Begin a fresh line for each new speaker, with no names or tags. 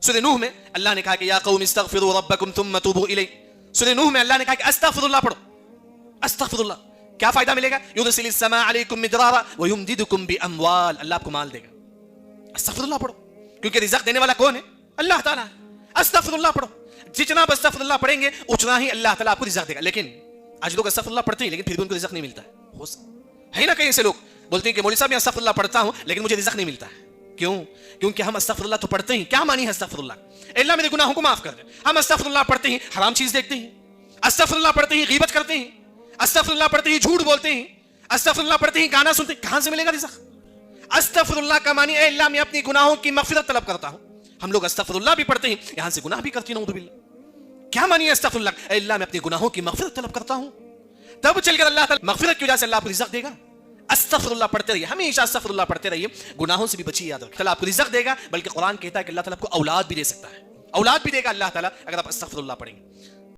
سورہ نوح میں اللہ نے کہا کہ یا قوم استغفروا ربکم ثم توبوا الیہ. سورہ نوح میں اللہ نے کہا کہ استغفر اللہ پڑھو. استغفر اللہ کیا فائدہ ملے گا؟ یرسل السماء علیکم مدرارا ویمددکم باموال. اللہ آپ کو مال دے گا. استغفر اللہ پڑھو کیونکہ رزق دینے والا کون ہے؟ اللہ تعالیٰ. استغفر اللہ پڑھو. جتنا آپ استغفر اللہ پڑھیں گے اتنا ہی اللہ تعالیٰ آپ کو رزق دے گا. لیکن آج لوگ استغفر اللہ پڑھتے ہیں لیکن پھر بھی ان کو رزق نہیں ملتا ہے نا. کہیں سے لوگ بولتے ہیں کہ مولوی صاحب میں استغفر اللہ پڑھتا ہوں لیکن مجھے رزق نہیں ملتا ہے. کیوں؟ کیونکہ ہم استغفر اللہ تو پڑھتے ہیں. کیا مانی ہے استغفر اللہ؟ اللہ میرے گناہوں کو معاف کر دے. ہم استغفر اللہ پڑھتے ہیں حرام چیز دیکھتے ہیں. استغفر اللہ پڑھتے ہیں غیبت کرتے ہیں. استغفر اللہ پڑھتے ہیں جھوٹ بولتے ہیں. استغفر اللہ پڑھتے ہیں گانا سنتے ہیں. کہاں سے ملے گا رزق؟ استغفر اللہ کا معنی اے اللہ میں اپنی گناہوں کی مغفرت طلب کرتا ہوں. ہم لوگ استغفر اللہ بھی پڑھتے ہیں یہاں سے گناہ بھی کرتے ہیں. نعوذ باللہ. کیا معنی ہے استغفر اللہ؟ اے اللہ میں اپنی گناہوں کی مغفرت طلب کرتا ہوں. تب چل کر اللہ تعالی مغفرت کی وجہ سے اللہ آپ کو رزق دے گا. استغفر اللہ پڑھتے رہیے. ہمیشہ استغفر اللہ پڑھتے رہیے. گناہوں سے بھی بچیے. یاد رکھیں اللہ آپ کو رزق دے گا. بلکہ قرآن کہتا ہے کہ اللہ تعالیٰ آپ کو اولاد بھی دے سکتا ہے. اولاد بھی دے گا اللہ تعالیٰ اگر آپ استغفر اللہ پڑھیں گے.